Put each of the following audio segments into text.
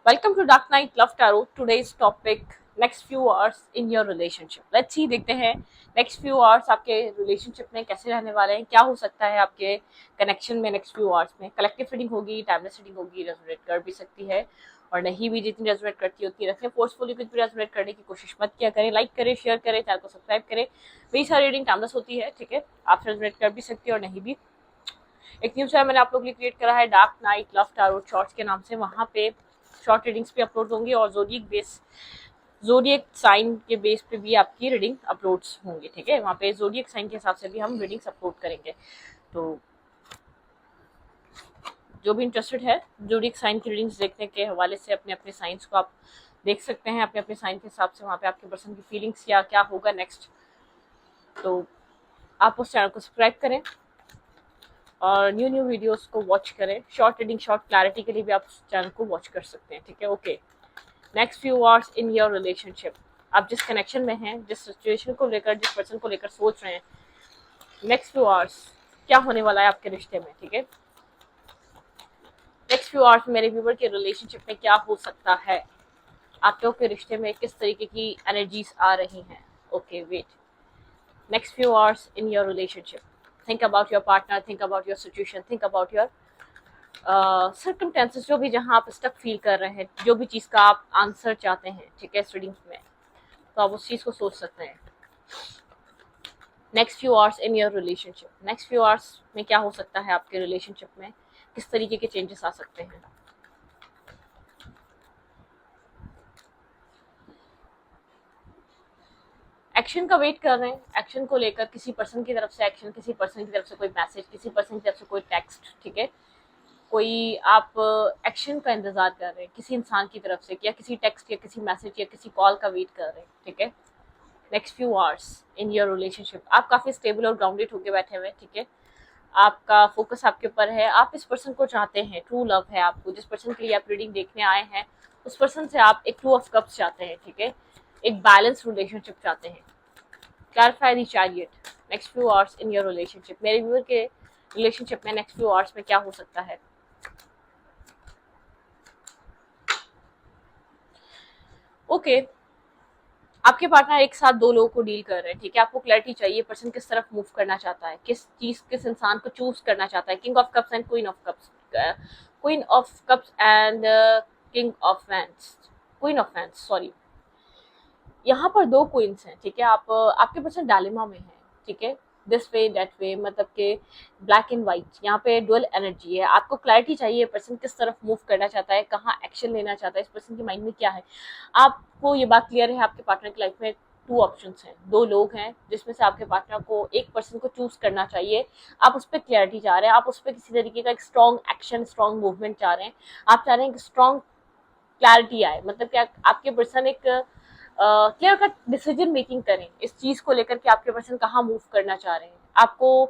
Welcome to Dark Knight Love Tarot. Today's topic next few hours in your relationship. Let's see देखते हैं next few hours आपके relationship में कैसे रहने वाले हैं, क्या हो सकता है आपके connection में next few hours में. Collective reading होगी, timeless reading होगी, resonate कर भी सकती है और नहीं भी. जितनी रेजोनेट करती होती है रखें. फोर्सफुली कुछ भी रेजोनेट करने की कोशिश मत किया करें. लाइक करें, शेयर करें, चैनल को सब्सक्राइब करें. मेरी सारी रीडिंग टाइमलेस होती है, ठीक है. आप रेजोनेट कर भी सकते हो और नहीं भी. एक न्यूज़ है मैंने आप लोग के लिए क्रिएट करा है dark night love tarot shorts के नाम से. वहाँ पे शॉर्ट रीडिंग्स भी अपलोड होंगी और जोडियक साइन के बेस पे भी आपकी रीडिंग अपलोड्स होंगे, ठीक है. वहाँ पे जोडियक साइन के हिसाब से भी हम रीडिंग्स अपलोड करेंगे. तो जो भी इंटरेस्टेड है जोडियक साइन की रीडिंग्स देखने के हवाले से अपने अपने साइंस को आप देख सकते हैं. अपने अपने साइन के हिसाब से वहाँ पे आपके पर्सन की फीलिंग्स या क्या होगा नेक्स्ट. तो आप उस चैनल को सब्सक्राइब करें और न्यू वीडियोस को वॉच करें. शॉर्ट रीडिंग, शॉर्ट क्लैरिटी के लिए भी आप चैनल को वॉच कर सकते हैं, ठीक है. Okay, next few hours in your relationship. आप जिस कनेक्शन में हैं, जिस सिचुएशन को लेकर, जिस पर्सन को लेकर सोच रहे हैं, नेक्स्ट फ्यू आवर्स क्या होने वाला है आपके रिश्ते में, ठीक है. नेक्स्ट फ्यू आवर्स मेरे व्यूवर के रिलेशनशिप में क्या हो सकता है, आप लोग के रिश्ते में किस तरीके की एनर्जीज आ रही हैं. Okay, wait. Next few hours in your relationship. Think about your partner, think about your situation, think about your circumstances. जो भी जहाँ आप स्टक फील कर रहे हैं, जो भी चीज़ का आप आंसर चाहते हैं, ठीक है, रीडिंग में, तो आप उस चीज़ को सोच सकते हैं. Next few hours in your relationship. Next few hours में क्या हो सकता है आपके रिलेशनशिप में, किस तरीके के चेंजेस आ सकते हैं. एक्शन का वेट कर रहे हैं, एक्शन को लेकर किसी पर्सन की तरफ से एक्शन, किसी पर्सन की तरफ से कोई मैसेज, किसी पर्सन की तरफ से कोई टेक्स्ट, ठीक है. कोई आप एक्शन का इंतजार कर रहे हैं किसी इंसान की तरफ से, या किसी टेक्स्ट या किसी मैसेज या किसी कॉल का वेट कर रहे हैं, ठीक है. Next few hours in your relationship. आप काफ़ी स्टेबल और ग्राउंडेड होकर बैठे हुए हैं, ठीक है. आपका फोकस आपके ऊपर है. आप इस पर्सन को चाहते हैं, ट्रू लव है आपको. जिस पर्सन के लिए आप रीडिंग देखने आए हैं, उस पर्सन से आप एक टू ऑफ कप्स चाहते हैं, ठीक है. एक बैलेंस रिलेशनशिप चाहते हैं. Clarify the chariot. Next few hours in your relationship. मेरे व्यूअर के रिलेशनशिप में नेक्स्ट फ्यू आवर्स में क्या हो सकता है. ओके, आपके पार्टनर एक साथ दो लोगों को डील कर रहे हैं, ठीक है. आपको क्लैरिटी चाहिए, पर्सन किस तरफ मूव करना चाहता है, किस चीज, किस इंसान को चूज करना चाहता है. King of cups and queen of cups. Queen of cups and king of wands. Queen of wands, sorry. यहाँ पर दो क्वींस हैं, ठीक है. आपके पर्सन डायलेमा में है, ठीक है. दिस वे दैट वे, मतलब के ब्लैक एंड व्हाइट. यहाँ पे डुअल एनर्जी है. आपको क्लैरिटी चाहिए, पर्सन किस तरफ मूव करना चाहता है, कहाँ एक्शन लेना चाहता है, इस पर्सन के माइंड में क्या है. आपको ये बात क्लियर है, आपके पार्टनर की लाइफ में टू ऑप्शंस हैं, दो लोग हैं, जिसमें से आपके पार्टनर को एक पर्सन को चूज करना चाहिए. आप उस पर क्लैरिटी चाह रहे हैं, आप उस पर किसी तरीके का एक स्ट्रॉन्ग एक्शन, स्ट्रॉन्ग मूवमेंट चाह रहे हैं. आप चाह रहे हैं कि स्ट्रॉन्ग क्लैरिटी आए, मतलब क्या आपके पर्सन एक क्लियर कट डिसीजन मेकिंग करें इस चीज को लेकर के आपके पर्सन कहाँ मूव करना चाह रहे हैं. आपको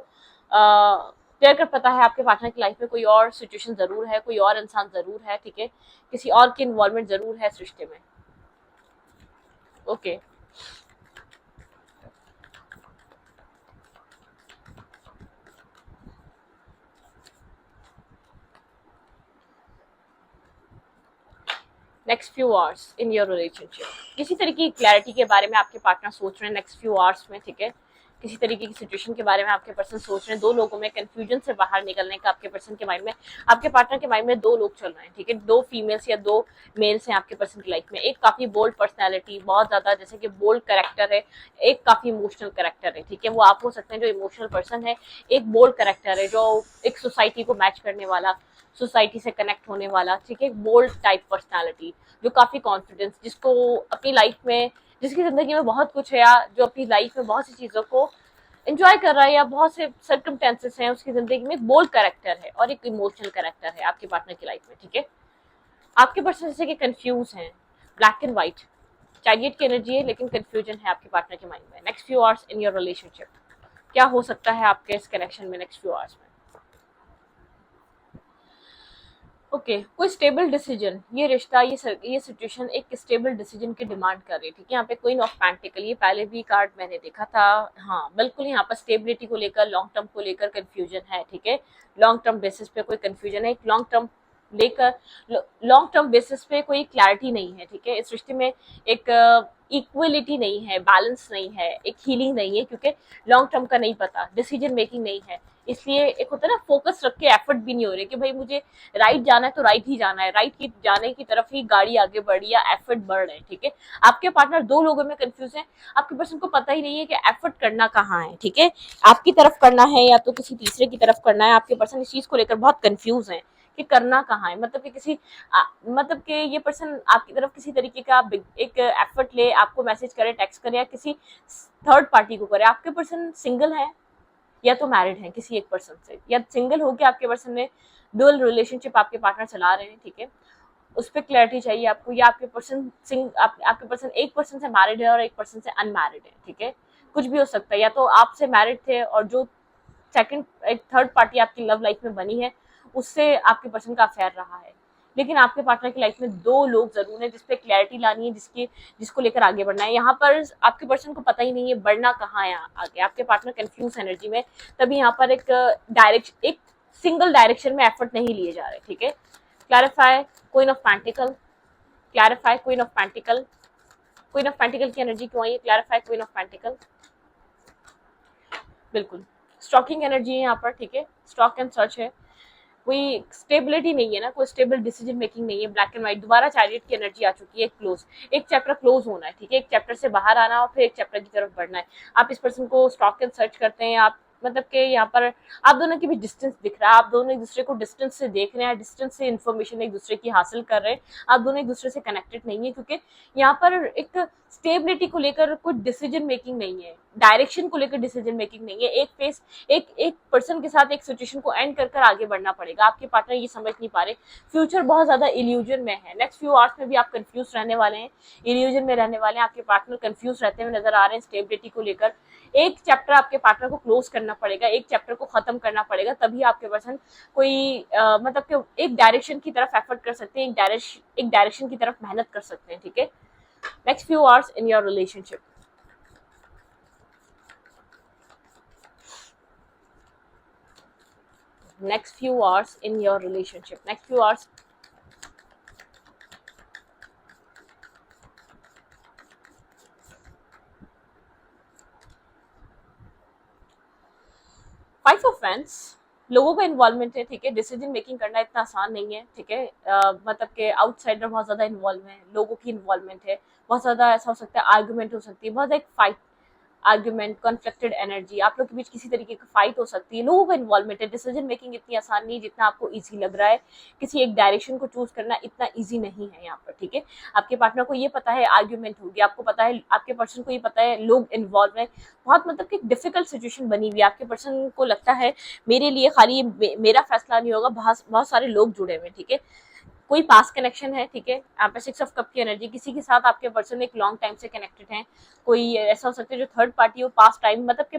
क्लियर कट पता है आपके पार्टनर की लाइफ में कोई और सिचुएशन जरूर है, कोई और इंसान जरूर है, ठीक है. किसी और की इन्वॉल्वमेंट जरूर है इस रिश्ते में. Okay, next few hours in your relationship. किसी तरीके की क्लैरिटी के बारे में आपके पार्टनर सोच रहे हैं नेक्स्ट फ्यू आवर्स में, ठीक है. किसी तरीके की सिचुएशन के बारे में आपके पर्सन सोच रहे हैं. दो लोगों में कंफ्यूजन से बाहर निकलने का आपके पर्सन के माइंड में, आपके पार्टनर के माइंड में दो लोग चल रहे हैं, ठीक है. दो फीमेल्स या दो मेल्स हैं आपके पर्सन की लाइफ में. एक काफी बोल्ड पर्सनैलिटी, बहुत ज्यादा जैसे कि बोल्ड करेक्टर है. एक काफी इमोशनल करेक्टर है, ठीक है. वो आप हो सकते हैं जो इमोशनल पर्सन है. एक बोल्ड करेक्टर है जो एक सोसाइटी को मैच करने वाला, सोसाइटी से कनेक्ट होने वाला, ठीक है. बोल्ड टाइप पर्सनैलिटी जो काफी कॉन्फिडेंस, जिसको अपनी लाइफ में, जिसकी जिंदगी में बहुत कुछ है, या जो अपनी लाइफ में बहुत सी चीजों को एंजॉय कर रहा है, या बहुत से सर्कमस्टेंसेस हैं उसकी जिंदगी में. एक बोल्ड कैरेक्टर है और एक इमोशनल कैरेक्टर है आपके पार्टनर की लाइफ में, ठीक है. आपके पर्सन जैसे कि कंफ्यूज हैं, ब्लैक एंड व्हाइट. चैरियट की एनर्जी है लेकिन कंफ्यूजन है आपके पार्टनर के माइंड में. Next few hours in your relationship. क्या हो सकता है आपके इस कनेक्शन में नेक्स्ट फ्यू आवर्स में. ओके, कोई स्टेबल डिसीजन, ये रिश्ता, ये सिचुएशन एक स्टेबल डिसीजन की डिमांड कर रही है, ठीक है. यहाँ पे क्वीन ऑफ पेंटिकल, ये पहले भी कार्ड मैंने देखा था. हाँ बिल्कुल, यहाँ पर स्टेबिलिटी को लेकर, लॉन्ग टर्म को लेकर कंफ्यूजन है, ठीक है. लॉन्ग टर्म बेसिस पे कोई कंफ्यूजन है. एक लॉन्ग टर्म लेकर लॉन्ग टर्म बेसिस पे कोई क्लैरिटी नहीं है, ठीक है। इस रिश्ते में एक इक्वलिटी नहीं है, बैलेंस नहीं है, एक हीलिंग नहीं है, क्योंकि लॉन्ग टर्म का नहीं पता, डिसीजन मेकिंग नहीं है। इसलिए एक होता है ना, फोकस रख के एफर्ट भी नहीं हो रहे कि भाई मुझे राइट जाना है तो राइट ही जाना है, राइट की जाने की तरफ ही गाड़ी आगे बढ़ी या एफर्ट बढ़ रहे हैं, ठीक है। आपके पार्टनर दो लोगों में कंफ्यूज है, आपके पर्सन को पता ही नहीं है कि एफर्ट करना कहाँ है, ठीक है। आपकी तरफ करना है या तो किसी तीसरे की तरफ करना है। आपके पर्सन इस चीज को लेकर बहुत कंफ्यूज है कि करना कहाँ है, मतलब कि मतलब कि ये पर्सन आपकी तरफ किसी तरीके का एक एफर्ट ले, आपको मैसेज करे, टेक्स्ट करे, या किसी थर्ड पार्टी को करे। आपके पर्सन सिंगल है या तो मैरिड है किसी एक पर्सन से, या सिंगल होकर आपके पर्सन ने डुअल रिलेशनशिप आपके पार्टनर चला रहे हैं, ठीक है। उस पर क्लैरिटी चाहिए आपको, या आपके पर्सन आपके पर्सन एक पर्सन से मैरिड है और एक पर्सन से अनमैरिड है, ठीक है। कुछ भी हो सकता है, या तो आपसे मैरिड थे और जो सेकंड एक थर्ड पार्टी आपकी लव लाइफ में बनी है उससे आपके पर्सन का अफेयर रहा है। लेकिन आपके पार्टनर की लाइफ में दो लोग जरूर है जिसपे क्लैरिटी लानी है, जिसको लेकर आगे बढ़ना है। यहाँ पर आपके पर्सन को पता ही नहीं है बढ़ना कहाँ है आगे, आपके पार्टनर कंफ्यूज एनर्जी में, तभी यहाँ पर एक सिंगल डायरेक्शन में एफर्ट नहीं लिए जा रहे, ठीक है। Clarify queen of pentacle, clarify queen of pentacle. Queen of pentacle की एनर्जी क्यों आई है? Clarify queen of pentacle. बिल्कुल स्टॉकिंग एनर्जी है यहाँ पर, ठीक है। स्टॉक एंड सर्च है, कोई स्टेबिलिटी नहीं है ना, कोई स्टेबल डिसीजन मेकिंग नहीं है। ब्लैक एंड व्हाइट, दोबारा चैरियट की एनर्जी आ चुकी है। क्लोज, एक चैप्टर क्लोज होना है, ठीक है। एक चैप्टर से बाहर आना और फिर एक चैप्टर की तरफ बढ़ना है। आप इस पर्सन को स्टॉक एंड सर्च करते हैं, आप मतलब कि यहाँ पर आप दोनों की भी डिस्टेंस दिख रहा है, आप दोनों एक दूसरे को डिस्टेंस से देख रहे हैं, डिस्टेंस से इन्फॉर्मेशन एक दूसरे की हासिल कर रहे हैं। आप दोनों एक दूसरे से कनेक्टेड नहीं है, क्योंकि यहाँ पर एक स्टेबिलिटी को लेकर कुछ डिसीजन मेकिंग नहीं है, डायरेक्शन को लेकर डिसीजन मेकिंग नहीं है। एक फेस एक पर्सन के साथ एक सिचुएशन को एंड कर आगे बढ़ना पड़ेगा। आपके पार्टनर ये समझ नहीं पा रहे, फ्यूचर बहुत ज्यादा इल्यूजन में है। नेक्स्ट फ्यू आवर्स में भी आप कंफ्यूज रहने वाले हैं, इल्यूजन में रहने वाले हैं। आपके पार्टनर कंफ्यूज रहते हुए नजर आ रहे हैं स्टेबिलिटी को लेकर। एक चैप्टर आपके पार्टनर को क्लोज करना पड़ेगा, एक चैप्टर को खत्म करना पड़ेगा, तभी आपके पर्सन कोई मतलब कि एक डायरेक्शन की तरफ एफर्ट कर सकते हैं, एक डायरेक्शन की तरफ मेहनत कर सकते हैं, ठीक है। Next few hours in your relationship, next few hours in your relationship, next few hours। Five of wands, लोगों का इन्वॉल्वमेंट है, ठीक है। डिसीजन मेकिंग करना इतना आसान नहीं है, ठीक है। मतलब कि आउटसाइडर बहुत ज्यादा इन्वॉल्व है, लोगों की इन्वॉल्वमेंट है, बहुत ज्यादा ऐसा हो सकता है आर्गुमेंट हो सकती है, बहुत एक फाइट, आर्ग्यूमेंट, कॉन्फ्लिक्टेड एनर्जी, आप लोग के बीच किसी तरीके का फाइट हो सकती है। लोगों का इन्वॉल्वमेंट है, डिसीजन मेकिंग इतनी आसान नहीं जितना आपको इजी लग रहा है। किसी एक डायरेक्शन को चूज करना इतना इजी नहीं है यहाँ पर, ठीक है। आपके पार्टनर को ये पता है आर्ग्यूमेंट होगी, आपको पता है, आपके पर्सन को ये पता है लोग इन्वॉल्व है, बहुत मतलब कि डिफिकल्ट सिचुएशन बनी हुई है। आपके पर्सन को लगता है मेरे लिए खाली मेरा फैसला नहीं होगा, बहुत सारे लोग जुड़े हुए हैं, ठीक है। कोई पास कनेक्शन है, ठीक है। यहाँ पे सिक्स ऑफ कप की एनर्जी, किसी के साथ आपके पर्सन एक लॉन्ग टाइम से कनेक्टेड है। कोई ऐसा हो सकता है जो थर्ड पार्टी हो, पास टाइम मतलब कि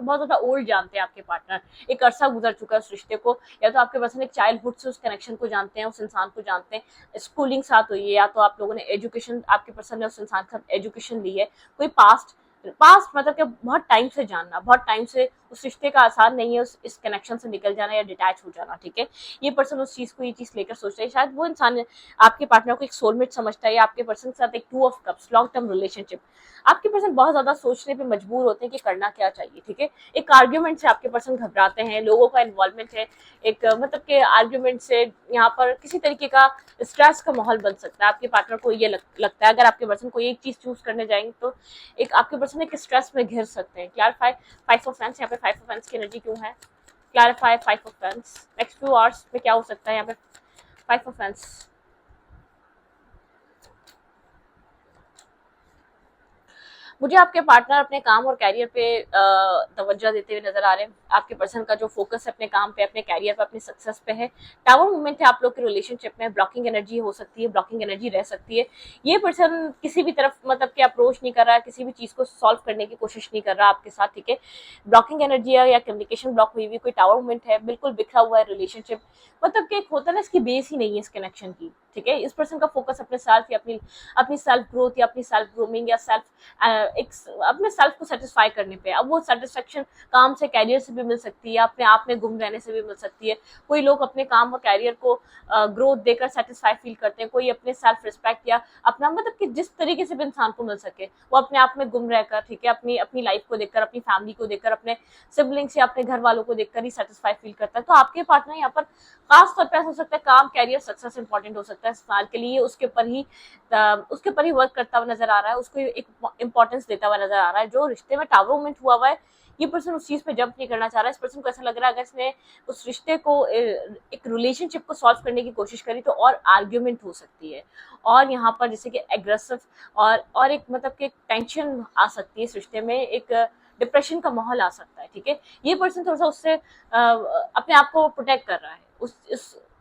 बहुत ज्यादा ओल्ड जानते हैं आपके पार्टनर, एक अरसा गुजर चुका है उस रिश्ते को, या तो आपके पर्सन एक चाइल्डहुड से उस कनेक्शन को जानते हैं, उस इंसान को जानते हैं, स्कूलिंग साथ हुई है, या तो आप लोगों ने एजुकेशन, आपके पर्सन ने उस इंसान के साथ एजुकेशन ली है। कोई पास्ट मतलब कि बहुत टाइम से जानना, बहुत टाइम से उस रिश्ते का आसान नहीं है इस कनेक्शन से निकल जाना या डिटैच हो जाना, ठीक है। ये पर्सन उस चीज को ये चीज लेकर सोच रहे हैं, शायद वो इंसान आपके पार्टनर को एक सोलमेट समझता है, या आपके पर्सन के साथ एक two of cups, long term relationship. आपके पर्सन बहुत ज्यादा सोचने पे मजबूर होते हैं कि करना क्या चाहिए, ठीक है। एक आर्ग्यूमेंट से आपके पर्सन घबराते हैं, लोगों का इन्वॉल्वमेंट है, एक मतलब के आर्ग्यूमेंट से यहाँ पर किसी तरीके का स्ट्रेस का माहौल बन सकता है। आपके पार्टनर को ये लगता है अगर आपके पर्सन कोई एक चीज चूज करने जाएंगे तो एक आपके पर्सन एक स्ट्रेस में घिर सकते हैं। क्लैरिफाई फाइव ऑफ वैंड्स, यहाँ पे फाइव ऑफ वैंड्स की एनर्जी क्यों है? Clarify five of wands, next few hours में क्या हो सकता है यहाँ पे? फाइव ऑफ वैंड्स, मुझे आपके पार्टनर अपने काम और कैरियर पे तवज्जो देते हुए नजर आ रहे हैं। आपके पर्सन का जो फोकस है अपने काम पे, अपने कैरियर पे, अपनी सक्सेस पे है। टावर मूवमेंट है आप लोग के रिलेशनशिप में, ब्लॉकिंग एनर्जी हो सकती है, ब्लॉकिंग एनर्जी रह सकती है। ये पर्सन किसी भी तरफ मतलब कि अप्रोच नहीं कर रहा है, किसी भी चीज को सॉल्व करने की कोशिश नहीं कर रहा आपके साथ, ठीक है। ब्लॉकिंग एनर्जी है या कम्युनिकेशन ब्लॉक हुई हुई, कोई टावर मूवमेंट है, बिल्कुल बिखरा हुआ है रिलेशनशिप, मतलब कि एक होता है ना, इसकी बेस ही नहीं है इस कनेक्शन की। ठीक है। इस पर्सन का फोकस अपने सेल्फ या अपनी सेल्फ ग्रोथ या अपनी सेल्फ ग्रूमिंग या अपने सेल्फ को सेटिस्फाई करने पे। अब वो सेटिस्फेक्शन काम से, कैरियर से भी मिल सकती है, अपने आप में गुम रहने से भी मिल सकती है। कोई लोग अपने काम और कैरियर को ग्रोथ देकर सेटिस्फाई फील करते हैं, कोई अपने सेल्फ रिस्पेक्ट या अपना मतलब कि जिस तरीके से भी इंसान को मिल सके वो अपने आप में गुम रहकर, ठीक है, अपनी अपनी लाइफ को देखकर, अपनी फैमिली को देखकर, अपने सिबलिंग्स या अपने घर वालों को देखकर ही सेटिस्फाई फील करता है। तो आपके पार्टनर यहाँ पर खास तौर पर हो सकता है काम, कैरियर, सक्सेस इंपॉर्टेंट हो सकता है इस साल के लिए, उसके ऊपर ही वर्क करता हुआ नजर आ रहा है, उसको एक इंपॉर्टेंस देता हुआ नजर आ रहा है। जो रिश्ते में टावर मूवमेंट हुआ है, ये पर्सन उस चीज पे जंप नहीं करना चाह रहा है। इस पर्सन को ऐसा लग रहा है अगर इसने उस रिश्ते को, एक रिलेशनशिप को सॉल्व करने की कोशिश करी तो और आर्ग्यूमेंट हो सकती है, और यहाँ पर जैसे कि एग्रेसिव और एक मतलब कि टेंशन आ सकती है इस रिश्ते में, एक डिप्रेशन का माहौल आ सकता है, ठीक है। ये पर्सन थोड़ा सा उससे अपने आप को प्रोटेक्ट कर रहा है,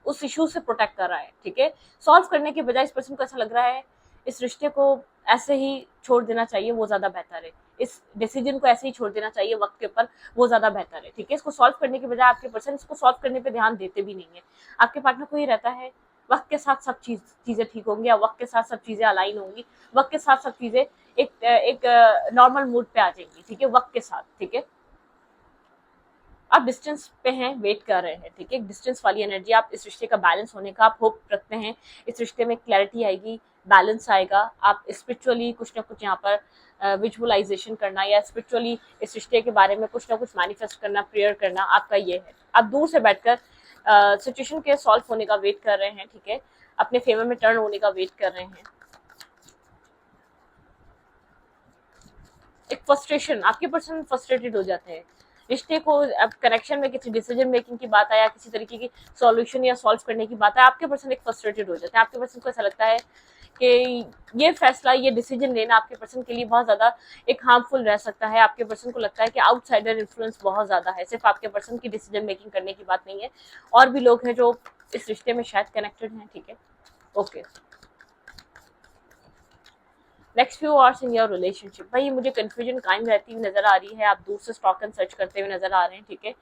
उस इशू से प्रोटेक्ट कर रहा है, ठीक है। सॉल्व करने के बजाय इस पर्सन को ऐसा लग रहा है इस रिश्ते को ऐसे ही छोड़ देना चाहिए, वो ज्यादा बेहतर है। इस डिसीजन को ऐसे ही छोड़ देना चाहिए वक्त के ऊपर, वो ज्यादा बेहतर है, ठीक है। इसको सॉल्व करने के बजाय आपके पर्सन इसको सॉल्व करने पे ध्यान देते भी नहीं है। आपके पार्टनर को ये रहता है वक्त के साथ सब चीजें ठीक होंगी, या वक्त के साथ सब चीजें अलाइन होंगी, वक्त के साथ सब चीजें एक नॉर्मल मूड पे आ जाएंगी, ठीक है, वक्त के साथ, ठीक है। आप डिस्टेंस पे हैं, वेट कर रहे हैं, ठीक है, डिस्टेंस वाली एनर्जी। आप इस रिश्ते का बैलेंस होने का आप होप रखते हैं, इस रिश्ते में क्लैरिटी आएगी, बैलेंस आएगा। आप स्पिरिचुअली कुछ ना कुछ यहाँ पर विजुअलाइजेशन करना या स्पिरिचुअली इस रिश्ते के बारे में कुछ ना कुछ मैनिफेस्ट करना, प्रेयर करना आपका ये है। आप दूर से बैठकर सिचुएशन के सॉल्व होने का वेट कर रहे हैं, ठीक है, अपने फेवर में टर्न होने का वेट कर रहे हैं। एक फ्रस्ट्रेशन, आपके पर्सन फ्रस्ट्रेटेड हो जाते हैं रिश्ते को, अब कनेक्शन में किसी डिसीजन मेकिंग की बात आया, किसी तरीके की सॉल्यूशन या सॉल्व करने की बात है, आपके पर्सन एक फ्रस्ट्रेटेड हो जाते हैं। आपके पर्सन को ऐसा लगता है कि ये फैसला, ये डिसीजन लेना आपके पर्सन के लिए बहुत ज्यादा एक हार्मफुल रह सकता है। आपके पर्सन को लगता है कि आउटसाइडर इन्फ्लुएंस बहुत ज्यादा है, सिर्फ आपके पर्सन की डिसीजन मेकिंग करने की बात नहीं है, और भी लोग हैं जो इस रिश्ते में शायद कनेक्टेड हैं, ठीक है। Okay, next few hours in your relationship. भाई मुझे कंफ्यूजन कायम रहती हुई नजर आ रही है, आप दूर से स्टॉक एंड सर्च करते हुए नजर आ रहे हैं, ठीक है।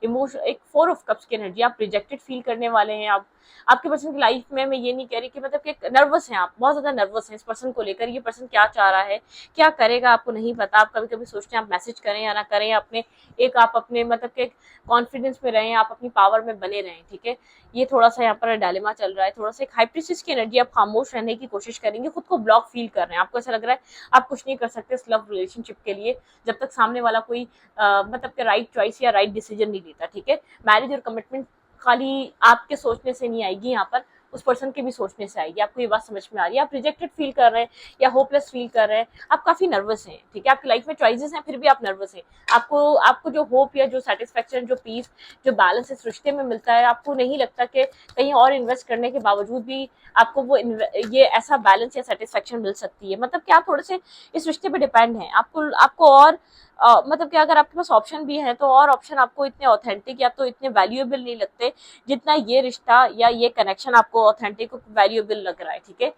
इमोशन, एक 4 ऑफ कप्स की एनर्जी, आप रिजेक्टेड फील करने वाले हैं। आप आपके पर्सन की लाइफ में, मैं ये नहीं कह रही कि मतलब कि नर्वस हैं, आप बहुत ज्यादा नर्वस हैं इस पर्सन को लेकर। ये पर्सन क्या चाह रहा है, क्या करेगा, आपको नहीं पता। आप कभी कभी सोचते हैं आप मैसेज करें या ना करें, आप अपने मतलब के कॉन्फिडेंस में रहें, आप अपनी पावर में बने रहें, ठीक है। ये थोड़ा सा यहाँ पर डायलेमा चल रहा है, थोड़ा सा एक हाई प्रीस्टिस की एनर्जी, आप खामोश रहने की कोशिश करेंगे, खुद को ब्लॉक फील कर रहे हैं, आपको ऐसा लग रहा है आप कुछ नहीं कर सकते इस लव रिलेशनशिप के लिए जब तक सामने वाला कोई मतलब कि राइट चॉइस या राइट डिसीजन नहीं लेता, ठीक है। मैरिज और कमिटमेंट खाली आपके सोचने से नहीं आएगी, यहाँ पर उस पर्सन के भी सोचने से आएगी। आपको ये बात समझ में आ रही है, आप रिजेक्टेड फील कर रहे हैं या होपलेस फील कर रहे हैं, आप काफी नर्वस हैं, ठीक है। आपकी लाइफ में चॉइसेस हैं फिर भी आप नर्वस हैं। आपको जो होप या जो सेटिस्फेक्शन, जो पीस, जो बैलेंस इस रिश्ते में मिलता है, आपको नहीं लगता कि कहीं और इन्वेस्ट करने के बावजूद भी आपको ये ऐसा बैलेंस या सेटिस्फेक्शन मिल सकती है। मतलब कि आप थोड़े से इस रिश्ते पे डिपेंड हैं, आपको और मतलब कि अगर आपके पास ऑप्शन भी है तो और ऑप्शन आपको इतने ऑथेंटिक या तो इतने वैल्यूएबल नहीं लगते जितना ये रिश्ता या ये कनेक्शन आपको ऑथेंटिक और वैल्यूएबल लग रहा है, ठीक है।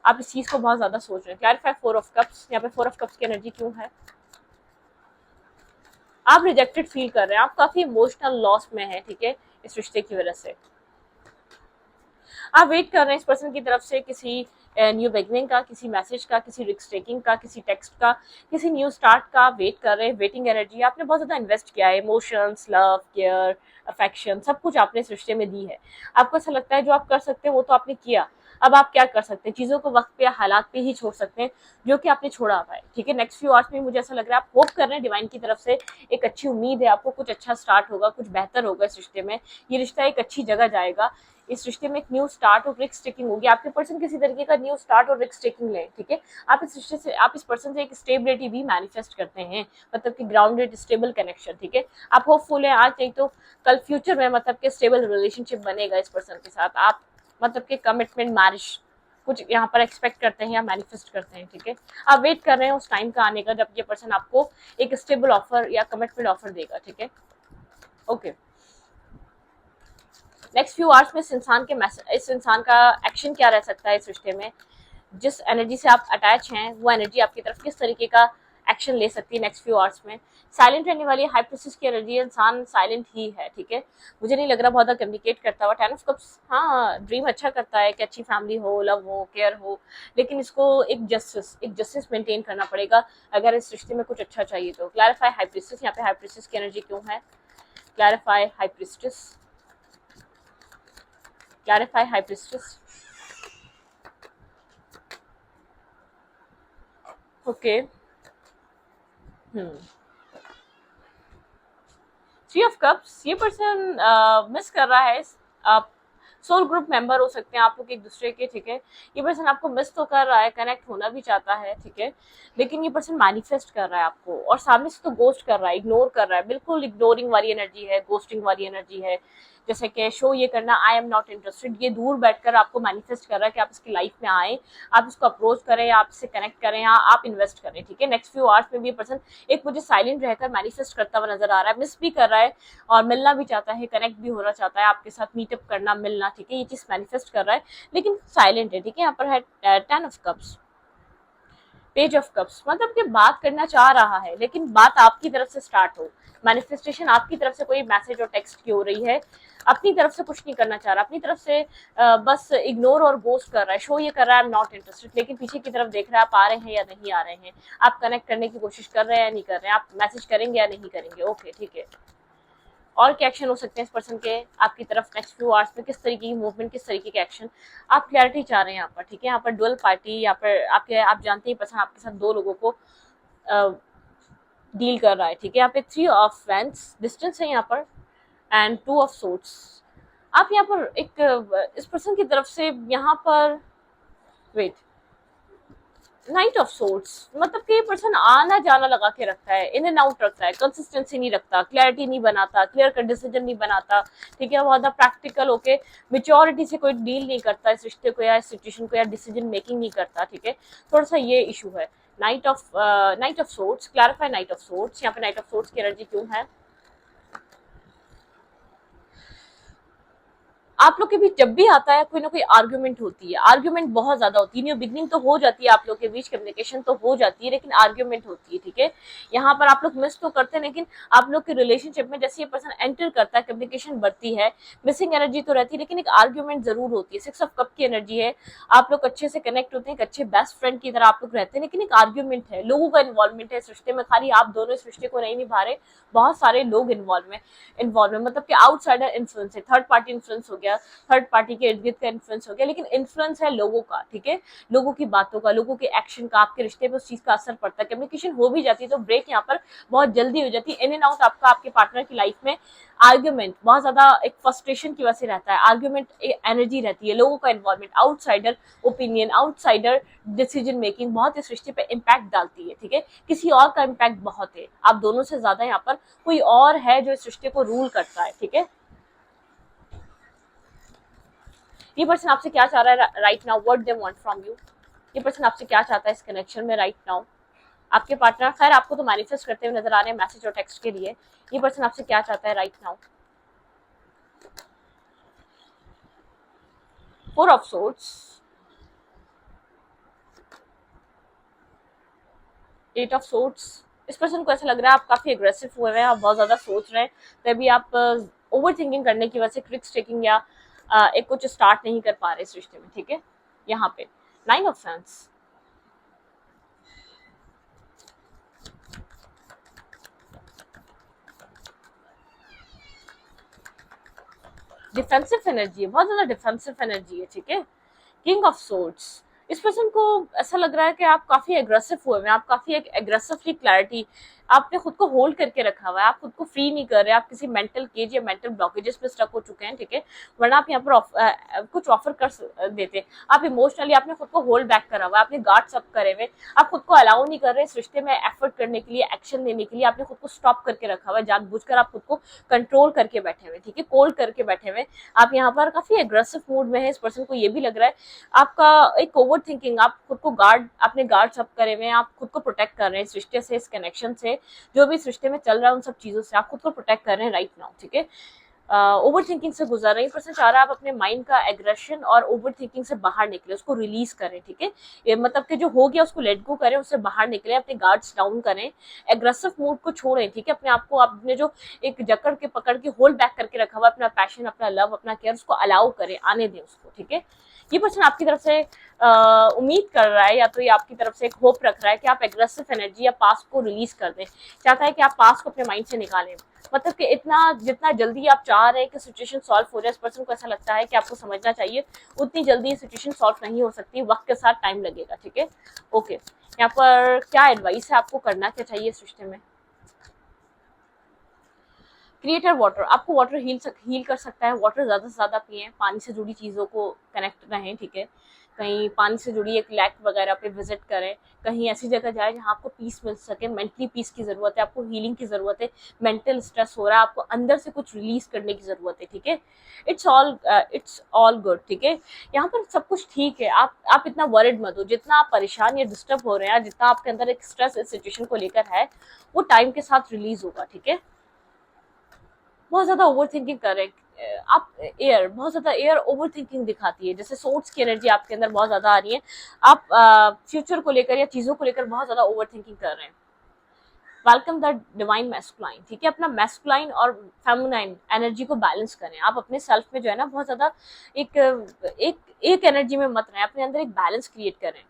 आप इस चीज को बहुत ज्यादा सोच रहे हैं। क्लैरिफाई 4 ऑफ कप्स, यहाँ पे 4 ऑफ कप्स की एनर्जी क्यों है। आप रिजेक्टेड फील कर रहे हैं, आप काफी इमोशनल लॉस में है, ठीक है, इस रिश्ते की वजह से। आप वेट कर रहे हैं इस पर्सन की तरफ से किसी न्यू बिगनिंग का, किसी मैसेज का, किसी रिस्क टेकिंग का, किसी टेक्स्ट का, किसी न्यू स्टार्ट का वेट कर रहे हैं। वेटिंग एनर्जी, आपने बहुत ज्यादा इन्वेस्ट किया है, इमोशंस, लव, केयर, अफेक्शन, सब कुछ आपने इस रिश्ते में दी है। आपको ऐसा लगता है जो आप कर सकते हैं वो तो आपने किया, अब आप क्या कर सकते हैं, चीजों को वक्त पे या हालात पे ही छोड़ सकते हैं जो कि आपने छोड़ा हुआ है, ठीक है। नेक्स्ट फ्यू आवर्स में मुझे ऐसा लग रहा है आप होप कर रहे हैं डिवाइन की तरफ से, एक अच्छी उम्मीद है आपको, कुछ अच्छा स्टार्ट होगा, कुछ बेहतर होगा इस रिश्ते में, ये रिश्ता एक अच्छी जगह जाएगा। इस रिश्ते में एक न्यू स्टार्ट और रिस्क टेकिंग होगी। आपके पर्सन किसी तरीके का न्यू स्टार्ट और रिस्क टेकिंग ले, ठीक है। आप इस रिश्ते से, आप इस पर्सन से एक स्टेबिलिटी भी मैनिफेस्ट करते हैं, मतलब कि ग्राउंडेड स्टेबल कनेक्शन, ठीक है। आप होपफुल हैं आज नहीं तो कल फ्यूचर में मतलब कि स्टेबल रिलेशनशिप बनेगा इस पर्सन के साथ। आप मतलब कि कमिटमेंट, मैरिज कुछ यहाँ पर एक्सपेक्ट करते हैं या मैनिफेस्ट करते हैं, ठीक है। आप वेट कर रहे हैं उस टाइम का आने का जब ये पर्सन आपको एक स्टेबल ऑफर या कमिटमेंट ऑफर देगा, ठीक है। ओके, नेक्स्ट फ्यू आवर्स में इस इंसान का एक्शन क्या रह सकता है इस रिश्ते में, जिस एनर्जी से आप अटैच हैं वो एनर्जी आपकी तरफ किस तरीके का एक्शन ले सकती है नेक्स्ट फ्यू आवर्स में। साइलेंट रहने वाली हाई प्रिस्टेस की एनर्जी, इंसान साइलेंट ही है, ठीक है, मुझे नहीं लग रहा बहुत ज़्यादा कम्युनिकेट करता हुआ। 10 ऑफ कप्स, हाँ ड्रीम अच्छा करता है कि अच्छी फैमिली हो, लव हो, केयर हो, लेकिन इसको एक जस्टिस मेंटेन करना पड़ेगा अगर इस रिश्ते में कुछ अच्छा चाहिए तो। क्लैरिफाई हाई प्रिस्टेस, यहाँ पे हाई प्रिस्टेस की एनर्जी क्यों है? Clarify high priestess, clarify high priestess. Okay, three of cups, ये पर्सन मिस कर रहा है। आप सोल ग्रुप मेंबर हो सकते हैं आप लोग एक दूसरे के, ठीक है, ये पर्सन आपको मिस तो कर रहा है, कनेक्ट होना भी चाहता है, ठीक है, लेकिन ये पर्सन मैनिफेस्ट कर रहा है आपको, और सामने से तो गोस्ट कर रहा है, इग्नोर कर रहा है, बिल्कुल इग्नोरिंग वाली एनर्जी है, गोस्टिंग वाली एनर्जी है। जैसे कि शो ये करना, आई एम नॉट इंटरेस्टेड, ये दूर बैठकर आपको मैनिफेस्ट कर रहा है कि आप इसकी लाइफ में आए, आप इसको अप्रोच करें, आप इससे कनेक्ट करें, आप इन्वेस्ट करें, ठीक है। नेक्स्ट फ्यू आवर्स में भी ये पर्सन एक मुझे साइलेंट रहकर मैनिफेस्ट करता हुआ नजर आ रहा है, मिस भी कर रहा है और मिलना भी चाहता है, कनेक्ट भी होना चाहता है आपके साथ, मीटअप करना, मिलना, ठीक है, ये चीज मैनिफेस्ट कर रहा है, लेकिन साइलेंट है, ठीक है। यहाँ पर है 10 of cups, page of cups, मतलब कि बात करना चाह रहा है, लेकिन बात आपकी तरफ से स्टार्ट हो, मैनिफेस्टेशन आपकी तरफ से कोई मैसेज और टेक्स्ट की हो रही है, अपनी तरफ से कुछ नहीं करना चाह रहा, अपनी तरफ से बस इग्नोर और गोस्ट कर रहा है, शो ये कर रहा है आई एम नॉट इंटरेस्टेड, लेकिन पीछे की तरफ देख रहा है आप आ रहे हैं या नहीं आ रहे हैं, आप कनेक्ट करने की कोशिश कर रहे हैं या नहीं कर रहे हैं, आप मैसेज करेंगे या नहीं करेंगे। ओके, ठीक है, और क्या एक्शन हो सकते हैं इस पर्सन के आपकी तरफ नेक्स्ट फ्यू आवर्स में, किस तरीके की मूवमेंट, किस तरीके के एक्शन, आप क्लैरिटी चाह रहे हैं यहाँ पर, ठीक है। यहाँ पर डुअल पार्टी, यहाँ पर आप जानते हैं पर्सन आपके साथ दो लोगों को डील कर रहा है, ठीक है। यहाँ पे 3 ऑफ वैंड्स, डिस्टेंस है यहाँ पर, एंड 2 ऑफ सोर्ट्स। आप यहाँ पर एक इस पर्सन की तरफ से यहाँ पर वेट, नाइट ऑफ सोर्ट्स, मतलब कि ये पर्सन आना जाना लगा के रखता है, इन एंड आउट रखता है, कंसिस्टेंसी नहीं रखता, क्लैरिटी नहीं बनाता, क्लियर कट डिसीजन नहीं बनाता, ठीक है, बहुत प्रैक्टिकल होके मेच्योरिटी से कोई डील नहीं करता इस रिश्ते को या इस सिचुएशन को, या डिसीजन मेकिंग नहीं करता, ठीक है, थोड़ा सा ये इशू है। Night of sorts, clarify night of sorts, यहाँ पे नाइट ऑफ सोर्ट्स की एनर्जी क्यों है? आप लोग के बीच जब भी आता है कोई ना कोई आर्ग्यूमेंट होती है, आर्ग्यूमेंट बहुत ज्यादा होती है, न्यू बिगनिंग तो हो जाती है आप लोग के बीच, कम्युनिकेशन तो हो जाती है, लेकिन आर्ग्यूमेंट होती है, ठीक है। यहाँ पर आप लोग मिस तो करते हैं, लेकिन आप लोग के रिलेशनशिप में जैसे ये पर्सन एंटर करता है, कम्युनिकेशन बढ़ती है, मिसिंग एनर्जी तो रहती है, लेकिन एक आर्ग्यूमेंट जरूर होती है। 6 ऑफ कप की एनर्जी है, आप लोग अच्छे से कनेक्ट होते हैं, एक अच्छे बेस्ट फ्रेंड की तरह आप लोग रहते हैं, लेकिन एक आर्ग्यूमेंट है, लोगों का इन्वॉल्वमेंट है इस रिश्ते में, खाली आप दोनों इस रिश्ते को नहीं निभा रहे, बहुत सारे लोग इन्वॉल्व, मतलब कि आउटसाइडर इन्फ्लुएंस है, थर्ड पार्टी इन्फ्लुएंस हो गया, थर्ड पार्टी के इर्द गिर्द का इन्फ्लुएंस हो गया, लेकिन इन्फ्लुएंस है लोगों का, ठीक है, लोगों की बातों का, लोगों के एक्शन का, आपके रिश्ते पे उस चीज का असर पड़ता है। कम्युनिकेशन हो भी जाती है तो ब्रेक यहाँ पर बहुत जल्दी हो जाती है, इन एंड आउट आपका आपके पार्टनर की लाइफ में आर्ग्यूमेंट बहुत ज्यादा एक फ्रस्ट्रेशन की वजह से रहता है, आर्ग्यूमेंट एनर्जी रहती है, लोगों का involvement, outsider opinion, outsider decision making बहुत इस रिश्ते पे इम्पैक्ट डालती है, ठीक है, किसी और का इम्पैक्ट बहुत है, आप दोनों से ज्यादा यहाँ पर कोई और है जो इस रिश्ते को रूल करता है, ठीक है। ये पर्सन आपसे क्या चाह रहा है right now, what they want from you, ये पर्सन आपसे क्या चाहता है इस कनेक्शन में राइट नाउ, आपके पार्टनर, खैर आपको तो मैनिफेस्ट करते हुए नजर आ रहे हैं मैसेज और टेक्स्ट के लिए, ये पर्सन आपसे क्या चाहता है right now? 4 of swords, 8 of swords. इस पर्सन को ऐसा लग रहा है आप काफी एग्रेसिव हुए हैं, आप बहुत ज्यादा सोच रहे हैं, तभी आप ओवर थिंकिंग करने की वजह से ट्रिक्स टेकिंग या एक कुछ स्टार्ट नहीं कर पा रहे इस रिश्ते में, ठीक है। यहाँ पे 9 ऑफ फैंस, डिफेंसिव एनर्जी है, बहुत ज्यादा डिफेंसिव एनर्जी है, ठीक है। किंग ऑफ सोर्ड्स, इस पर्सन को ऐसा लग रहा है कि आप काफी एग्रेसिव हुए हैं, आप काफी एक एग्रेसिवली क्लैरिटी, आपने खुद को होल्ड करके रखा हुआ है, आप खुद को फ्री नहीं कर रहे, आप किसी मेंटल केज या मेंटल ब्लॉकेजेस में स्टक हो चुके हैं, ठीक है, वरना आप यहाँ पर कुछ ऑफर कर देते, आप इमोशनली आपने खुद को होल्ड बैक करा हुआ है, आपने गार्ड्स अप करे हुए, आप खुद को अलाउ नहीं कर रहे इस रिश्ते में एफर्ट करने के लिए, एक्शन लेने के लिए, आपने खुद को स्टॉप करके रखा हुआ है, जानबूझकर आप खुद को कंट्रोल करके बैठे हुए, ठीक है, कोल्ड करके बैठे हुए, आप यहाँ पर काफी एग्रेसिव मूड में है, इस पर्सन को ये भी लग रहा है आपका एक ओवर थिंकिंग, आप खुद को अपने गार्ड्स अप करे हुए हैं, आप खुद को प्रोटेक्ट कर रहे हैं इस रिश्ते से, इस कनेक्शन से, जो भी इस रिश्ते में चल रहा है उन सब चीजों से आप खुद को प्रोटेक्ट कर रहे हैं राइट नाउ, ठीक है। ओवर थिंकिंग से गुजर रहे हैं। पर्सन चाह रहा है आप अपने माइंड का एग्रेशन और ओवर थिंकिंग से बाहर निकले, उसको रिलीज करें, ठीक है। ये मतलब कि जो हो गया उसको लेट गो करें, उससे बाहर निकले, अपने गार्ड्स डाउन करें, एग्रेसिव मूड को छोड़ें, ठीक है। अपने आप को आपने जो एक जकड़ के पकड़ के होल्ड बैक करके रखा हुआ अपना पैशन, अपना लव, अपना केयर, उसको अलाउ करें, आने दें उसको, ठीक है। ये पर्सन आपकी तरफ से उम्मीद कर रहा है, या तो ये आपकी तरफ से एक होप रख रहा है कि आप एग्रेसिव एनर्जी या पास्ट को रिलीज कर दें, चाहता है कि आप पास्ट को अपने माइंड से निकालें। मतलब कि इतना जितना जल्दी आप चाह रहे हैं कि सिचुएशन सॉल्व हो जाए, इस पर्सन को ऐसा लगता है कि आपको समझना चाहिए उतनी जल्दी ये सिचुएशन सॉल्व नहीं हो सकती, वक्त के साथ टाइम लगेगा, ठीक है। ओके, यहाँ पर क्या एडवाइस है, आपको करना क्या चाहिए इस रिश्ते में। क्रिएटर वाटर, आपको वाटर हील कर सकता है। वाटर ज़्यादा से ज़्यादा पिए, पानी से जुड़ी चीज़ों को कनेक्ट रहें, ठीक है। कहीं पानी से जुड़ी एक लेक वगैरह पे विजिट करें, कहीं ऐसी जगह जाए जहाँ आपको पीस मिल सके। मेंटली पीस की ज़रूरत है, आपको हीलिंग की ज़रूरत है। मेंटल स्ट्रेस हो रहा है, आपको अंदर से कुछ रिलीज करने की ज़रूरत है, ठीक है। इट्स ऑल गुड, ठीक है। यहाँ पर सब कुछ ठीक है। आप इतना वरिड मत हो, जितना आप परेशान या डिस्टर्ब हो रहे हैं, जितना आपके अंदर एक स्ट्रेस इस सिचुएशन को लेकर है, वो टाइम के साथ रिलीज होगा, ठीक है। बहुत ज्यादा ओवर थिंकिंग कर रहे हैं आप। एयर, बहुत ज्यादा एयर ओवर थिंकिंग दिखाती है, जैसे सोर्स की एनर्जी आपके अंदर बहुत ज्यादा आ रही है। आप फ्यूचर को लेकर या चीजों को लेकर बहुत ज्यादा ओवर थिंकिंग कर रहे हैं। वेलकम द डिवाइन मैस्कुलाइन, ठीक है। अपना मैस्कुलाइन और फेमिनाइन एनर्जी को बैलेंस करें। आप अपने सेल्फ में जो है ना बहुत ज्यादा एक एक एक एनर्जी में मत रहें, अपने अंदर एक बैलेंस क्रिएट करें।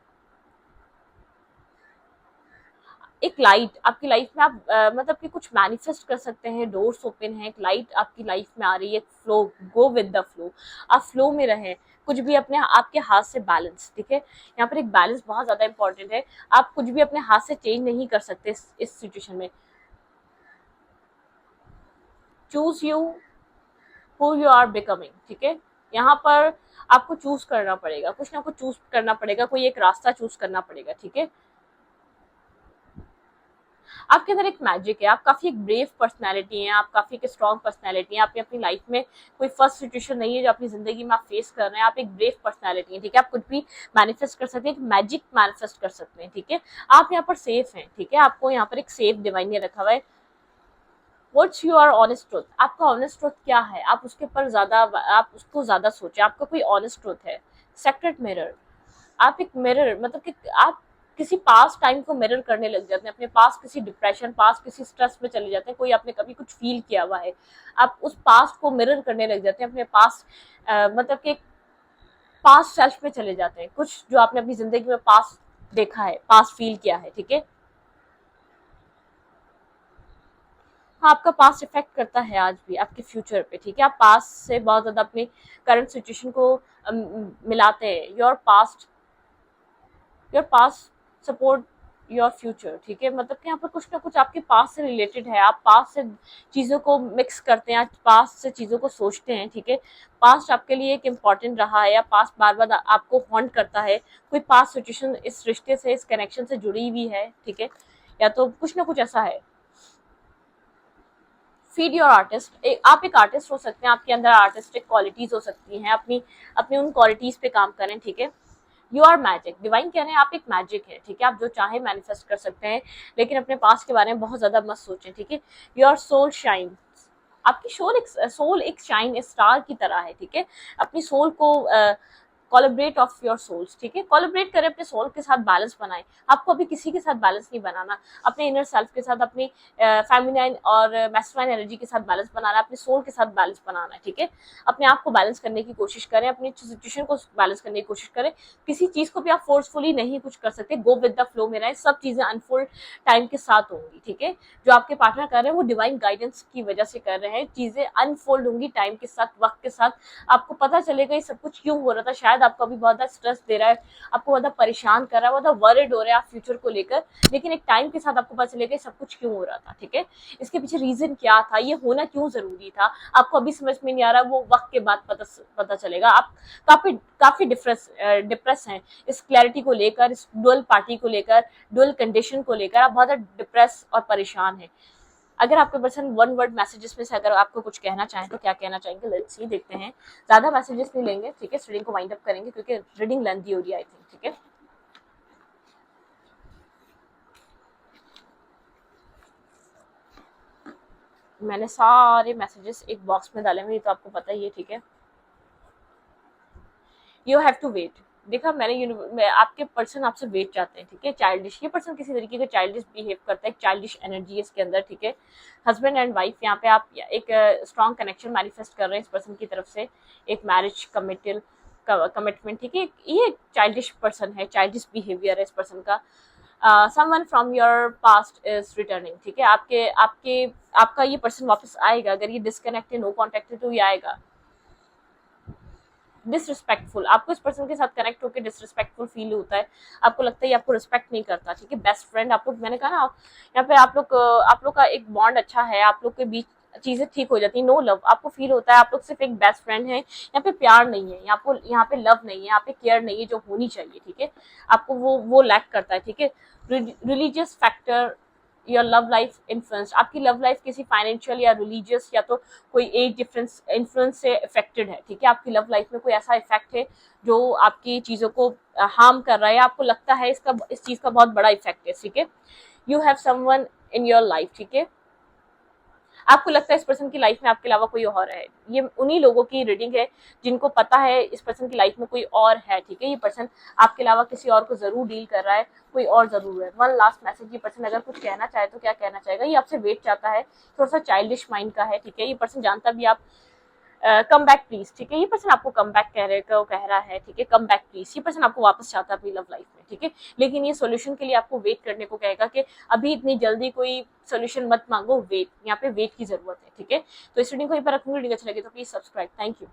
एक लाइट आपकी लाइफ में आप मतलब कि कुछ मैनिफेस्ट कर सकते हैं। डोर्स ओपन है, एक लाइट आपकी लाइफ में आ रही है, flow, go with the flow, आप फ्लो में रहें। कुछ भी अपने आपके हाथ से बैलेंस, ठीक है। यहाँ पर एक बैलेंस बहुत ज्यादा इंपॉर्टेंट है। आप कुछ भी अपने हाथ से चेंज नहीं कर सकते इस सिचुएशन में। Choose you who you are becoming, ठीक है। यहाँ पर आपको चूज करना पड़ेगा, कुछ ना कुछ चूज करना पड़ेगा, कोई एक रास्ता चूज करना पड़ेगा, ठीक है। आपके अंदर एक मैजिक है, आप काफी एक ब्रेव पर्सनैलिटी हैं, आप काफी एक स्ट्रॉन्ग पर्सनैलिटी हैं। आपने अपनी लाइफ में कोई फर्स्ट सिचुएशन नहीं है जो अपनी जिंदगी में आप फेस कर रहे हैं। आप एक ब्रेव पर्सनैलिटी हैं, ठीक है। आप कुछ भी मैनिफेस्ट कर सकते हैं, एक मैजिक मैनिफेस्ट कर सकते हैं, ठीक है। आप यहाँ पर सेफ हैं, ठीक है। आपको यहाँ पर एक सेफ डिवाइन ने रखा हुआ है। व्हाट्स योर ऑनेस्ट ट्रुथ, आपका ऑनेस्ट ट्रुथ क्या है, आप उसके ऊपर ज्यादा, आप उसको ज्यादा सोचे, आपका कोई ऑनेस्ट ट्रुथ है। सेक्रेट मिरर, आप एक मिरर, मतलब कि आप किसी पास्ट टाइम को मिरर करने लग जाते हैं, अपने पास किसी डिप्रेशन, पास किसी स्ट्रेस में चले जाते हैं। कोई आपने कभी कुछ फील किया हुआ है, आप उस पास्ट को मिरर करने लग जाते हैं, अपने पास मतलब कि पास्ट सेल्फ में चले जाते हैं, कुछ जो आपने अपनी जिंदगी में पास्ट देखा है, पास्ट फील किया है, ठीक है। हाँ, आपका पास्ट इफेक्ट करता है आज भी आपके फ्यूचर पे, ठीक है। आप पास्ट से बहुत ज्यादा अपनी करंट सिचुएशन को मिलाते हैं। Your past support your future, ठीक है। मतलब कि यहाँ पर कुछ ना कुछ आपके पास से रिलेटेड है, आप पास से चीज़ों को मिक्स करते हैं, आप पास से चीज़ों को सोचते हैं, ठीक है। पास्ट आपके लिए एक इम्पॉर्टेंट रहा है, या पास्ट बार बार आपको हॉन्ट करता है, कोई पास्ट सिचुएशन इस रिश्ते से, इस कनेक्शन से जुड़ी हुई है, ठीक है। या तो कुछ ना कुछ ऐसा है। फीड योर आर्टिस्ट, आप एक आर्टिस्ट हो सकते हैं, आपके अंदर आर्टिस्टिक क्वालिटीज हो सकती हैं, अपनी अपनी उन क्वालिटीज पे काम करें, ठीक है। यू आर मैजिक, डिवाइन कह रहे हैं आप एक मैजिक है, ठीक है। आप जो चाहे मैनिफेस्ट कर सकते हैं, लेकिन अपने पास के बारे में बहुत ज्यादा मत सोचें, ठीक है। योर सोल शाइन, आपकी सोल एक शाइन स्टार की तरह है, ठीक है। अपनी सोल को कोलैबोरेट ऑफ योर सोल्स, ठीक है। कोलैबोरेट करें, अपने सोल के साथ बैलेंस बनाएं। आपको अभी किसी के साथ बैलेंस नहीं बनाना, अपने इनर सेल्फ के साथ, अपनी फेमिनाइन और मैस्कुलाइन एनर्जी के साथ बैलेंस बनाना, अपने सोल के साथ बैलेंस बनाना है, ठीक है। अपने आप को बैलेंस करने की कोशिश करें, अपनी सिचुएशन को बैलेंस करने की कोशिश करें। किसी चीज को भी आप फोर्सफुली नहीं कुछ कर सकते, गो विद द फ्लो में रहें, सब चीजें अनफोल्ड टाइम के साथ होंगी, ठीक है। जो आपके पार्टनर कर रहे हैं वो डिवाइन गाइडेंस की वजह से कर रहे हैं, चीजें अनफोल्ड होंगी टाइम के साथ, वक्त के साथ। आपको पता चलेगा ये सब कुछ क्यों हो रहा था, शायद आपको अभी बहुत ज्यादा स्ट्रेस दे रहा है, आपको बहुत ज्यादा परेशान कर रहा है, बहुत ज्यादा वरिड हो रहा है आप फ्यूचर को लेकर, लेकिन एक टाइम के साथ आपको पता चलेगा सब कुछ क्यों हो रहा था, ठीक है। इसके पीछे रीजन क्या था, ये होना क्यों जरूरी था, आपको अभी समझ में नहीं आ रहा, वो वक्त के बाद पता चलेगा। आप काफी काफी डिप्रेस हैं इस क्लैरिटी को लेकर, इस डुअल पार्टी को लेकर, डुअल कंडीशन को लेकर आप बहुत ज्यादा डिप्रेस और परेशान हैं। अगर आपके पर्सन वन वर्ड मैसेजेस में से अगर आपको कुछ कहना चाहें तो क्या कहना चाहेंगे, लेट्स सी, देखते हैं। ज्यादा मैसेजेस नहीं लेंगे, ठीक है। रीडिंग को वाइंड अप करेंगे क्योंकि रीडिंग लेंथी हो रही है, आई थिंक, ठीक है। मैंने सारे मैसेजेस एक बॉक्स में डाले हुए, ये तो आपको पता ही है, ठीक है। You have to wait. देखा मैं आपके पर्सन आपसे वेट चाहते हैं, ठीक है। चाइल्डिश, ये पर्सन किसी तरीके का चाइल्डिश बिहेव करता है, चाइल्डिश एनर्जी है इसके अंदर, ठीक है। हस्बैंड एंड वाइफ, यहाँ पे आप एक स्ट्रॉन्ग कनेक्शन मैनिफेस्ट कर रहे हैं इस पर्सन की तरफ से, एक मैरिज कमिटमेंट, ठीक है। ये चाइल्डिश पर्सन है, चाइल्डिश बिहेवियर है इस पर्सन का। Someone from your past is returning, ठीक है। आपके आपके आपका ये पर्सन वापस आएगा, अगर ये डिस्कनेक्टेड नो कॉन्टेक्टेड तो ये आएगा। डिसरिस्पेक्टफुल, आपको इस पर्सन के साथ कनेक्ट होकर डिसरिस्पेक्टफुल फील होता है, आपको लगता है ये आपको रिस्पेक्ट नहीं करता, ठीक है। बेस्ट फ्रेंड आप लोग, मैंने कहा ना यहाँ पे आप लोग का एक बॉन्ड अच्छा है, आप लोग के बीच चीजें ठीक हो जाती है। नो लव, आपको फील होता है आप लोग सिर्फ एक बेस्ट फ्रेंड है, यहाँ पे प्यार नहीं है, यहाँ पे लव नहीं है, यहाँ पे केयर नहीं है जो होनी चाहिए, ठीक है। आपको वो लैक करता है, ठीक है। Religious factor, your love life influence, आपकी लव लाइफ किसी फाइनेंशियल या रिलीजियस या तो कोई एज डिफरेंस इन्फ्लुएंस से इफेक्टेड है, ठीक है। आपकी लव लाइफ में कोई ऐसा इफेक्ट है जो आपकी चीजों को हार्म कर रहा है, आपको लगता है इस चीज का बहुत बड़ा इफेक्ट है, ठीक है। You have someone in your life, ठीक है। आपको लगता है इस पर्सन की लाइफ में आपके अलावा कोई और है। ये उन्हीं लोगों की रीडिंग है जिनको पता है इस पर्सन की लाइफ में कोई और है, ठीक है। ये पर्सन आपके अलावा किसी और को जरूर डील कर रहा है, कोई और जरूर है। वन लास्ट मैसेज, ये पर्सन अगर कुछ कहना चाहे तो क्या कहना चाहेगा? ये आपसे वेट चाहता है, थोड़ा सा चाइल्डिश माइंड का है, ठीक है। ये पर्सन जानता भी आप कम बैक प्लीज, ठीक है। ये पर्सन आपको कम बैक कह रहा है, ठीक है। कम बैक प्लीज, ये पर्सन आपको वापस चाहता है अपनी लव लाइफ में, ठीक है। लेकिन ये सोल्यूशन के लिए आपको वेट करने को कहेगा कि अभी इतनी जल्दी कोई सोल्यूशन मत मांगो, वेट, यहाँ पे वेट की जरूरत है, ठीक है। तो इस रीडिंग को यहीं पर रखूंगी। रीडिंग अच्छा लगे तो प्लीज सब्सक्राइब। Thank you.